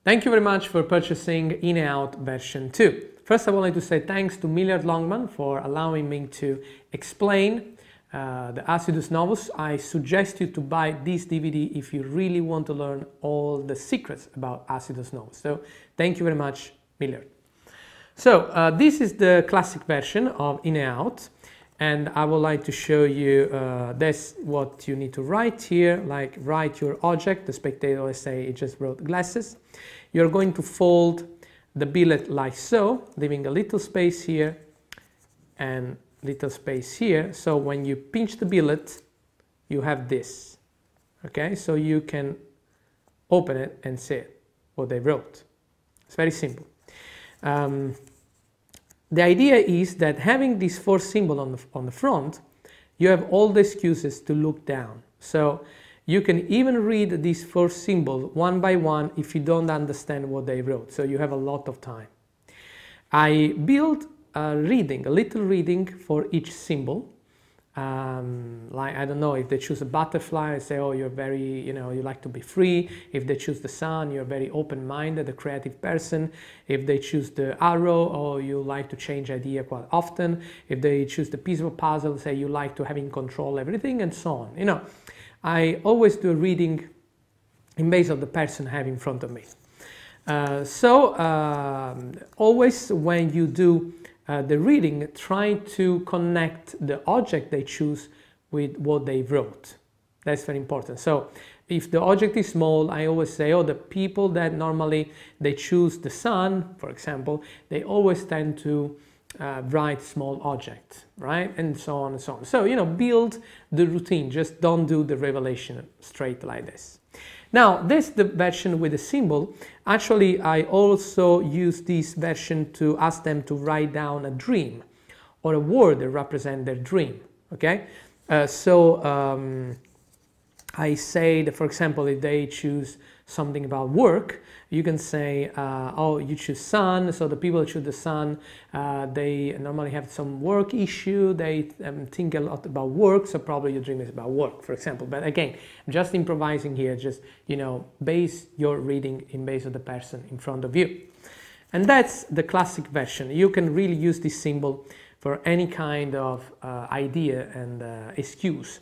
Thank you very much for purchasing In&Out version 2. First, I would like to say thanks to Millard Longman for allowing me to explain the Acidus Novus. I suggest you to buy this DVD if you really want to learn all the secrets about Acidus Novus. So, thank you very much, Millard. So, this is the classic version of In&Out. And I would like to show you that's what you need to write here, like write your object. The spectator, let's say, it just wrote glasses. You're going to fold the billet like so, leaving a little space here and little space here. So when you pinch the billet, you have this. Okay, so you can open it and see what they wrote. It's very simple. The idea is that having this 4 symbol on the front, you have all the excuses to look down. So you can even read these 4 symbols one by one if you don't understand what they wrote. So you have a lot of time. I built a little reading for each symbol. Like, I don't know, if they choose a butterfly, I say, oh, you're very, you like to be free. If they choose the sun, you're very open-minded, a creative person. If they choose the arrow, oh, you like to change idea quite often. If they choose the piece of a puzzle, say you like to have in control everything, and so on. I always do a reading in base of the person I have in front of me. Always when you do the reading, try to connect the object they choose with what they wrote. That's very important. So if the object is small, I always say, oh, the people that normally they choose the sun, for example, they always tend to write small objects, right? And so on and so on. So, build the routine. Just don't do the revelation straight like this. Now, this is the version with the symbol. Actually, I also use this version to ask them to write down a dream or a word that represents their dream, okay? I say that, for example, if they choose something about work, you can say, oh, you choose sun, so the people who choose the sun, they normally have some work issue, they think a lot about work, so probably your dream is about work, for example. But again, I'm just improvising here, just, base your reading in base of the person in front of you. And that's the classic version. You can really use this symbol for any kind of idea and excuse.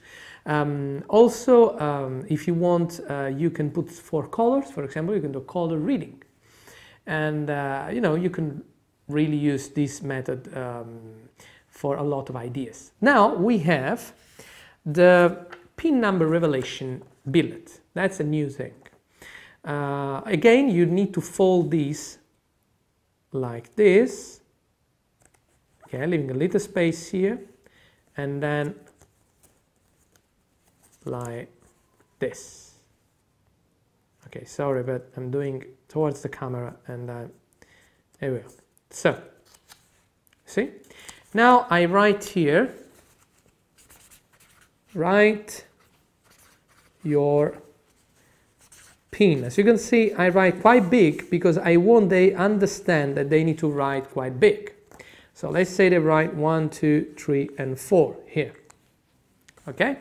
If you want, you can put 4 colors. For example, you can do color reading. And, you can really use this method for a lot of ideas. Now we have the pin number revelation billet. That's a new thing. Again, you need to fold these like this. Okay, leaving a little space here. And then like this. Okay, sorry, but I'm doing towards the camera, and there we go. So, see? Now I write here, write your pin. As you can see, I write quite big because I want they understand that they need to write quite big. So let's say they write 1, 2, 3, and 4 here. Okay?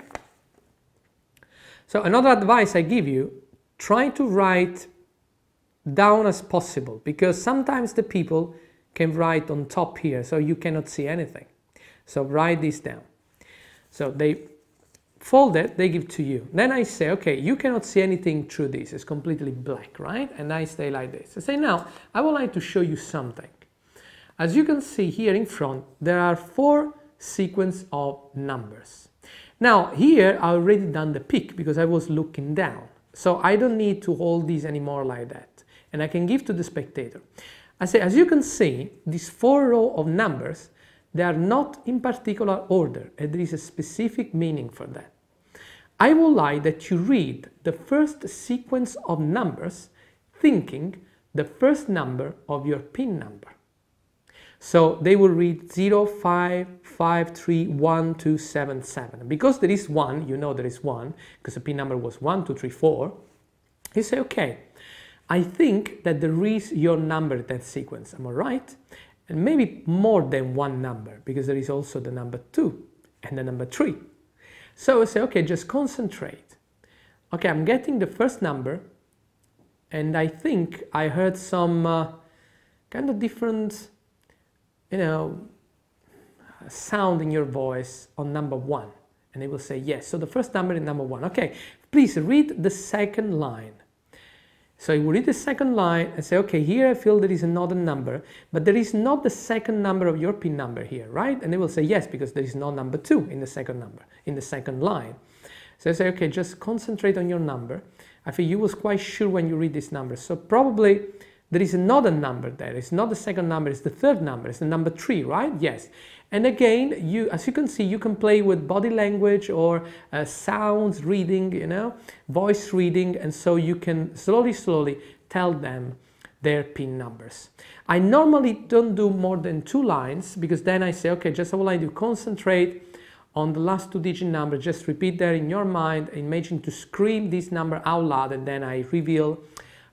So another advice I give you, try to write down as possible, because sometimes the people can write on top here, so you cannot see anything. So write this down. So they fold it, they give to you. Then I say, okay, you cannot see anything through this. It's completely black, right? And I stay like this. I say, now, I would like to show you something. As you can see here in front, there are 4 sequences of numbers. Now, here I already done the pick because I was looking down. So I don't need to hold these anymore like that. And I can give to the spectator. I say, as you can see, these 4 rows of numbers, they are not in particular order, and there is a specific meaning for that. I would like that you read the first sequence of numbers thinking the first number of your pin number. So they will read 0, 5, 5, 3, 1, 2, 7, 7. Because there is 1, you know there is 1, because the pin number was 1, 2, 3, 4. You say, okay, I think that there is your number in that sequence. Am I right? And maybe more than one number, because there is also the number 2 and the number 3. So I say, okay, just concentrate. Okay, I'm getting the first number and I think I heard some kind of different, you know, sound in your voice on number 1, and it will say yes. So the first number is number 1. Okay, please read the second line. So you will read the second line and say, okay, here I feel there is another number, but there is not the second number of your PIN number here, right? And they will say yes, because there is no number 2 in the second number, in the second line. So I say, okay, just concentrate on your number. I feel you was quite sure when you read this number. So probably there is another number there. It's not the second number, it's the third number. It's the number 3, right? Yes. And again, as you can see, you can play with body language or sounds reading, you know, voice reading, and so you can slowly tell them their PIN numbers. I normally don't do more than 2 lines, because then I say, okay, just I would like to concentrate on the last 2-digit number, just repeat there in your mind, imagine to scream this number out loud, and then I reveal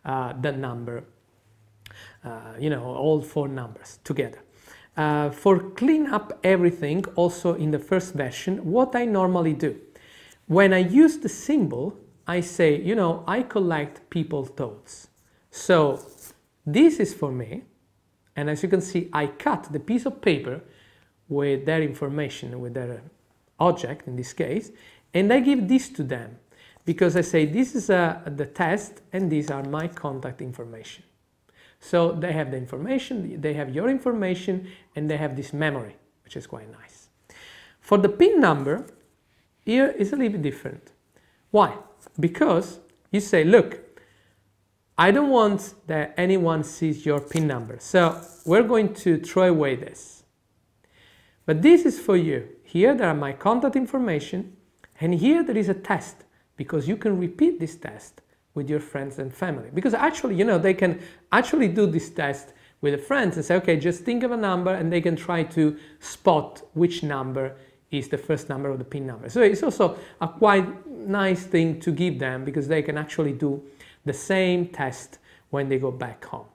the number, you know, all 4 numbers together. For clean up everything, also in the first version, what I normally do, when I use the symbol, I say, you know, I collect people's thoughts. So this is for me, and as you can see, I cut the piece of paper with their information, with their object in this case, and I give this to them, because I say this is the test, and these are my contact information. So they have the information, they have your information, and they have this memory, which is quite nice. For the PIN number, here is a little bit different. Why? Because you say, look, I don't want that anyone sees your PIN number, so we're going to throw away this. But this is for you. Here there are my contact information, and here there is a test, because you can repeat this test with your friends and family. Because actually, you know, they can actually do this test with their friends and say, okay, just think of a number, and they can try to spot which number is the first number of the PIN number. So it's also a quite nice thing to give them, because they can actually do the same test when they go back home.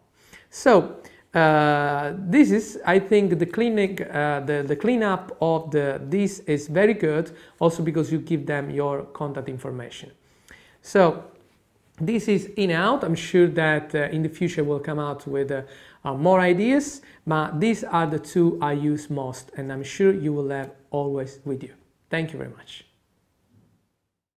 So this is, I think, the cleanup of this is very good, also because you give them your contact information. So this is In&Out. I'm sure that in the future we'll come out with more ideas, but these are the 2 I use most, and I'm sure you will have always with you. Thank you very much.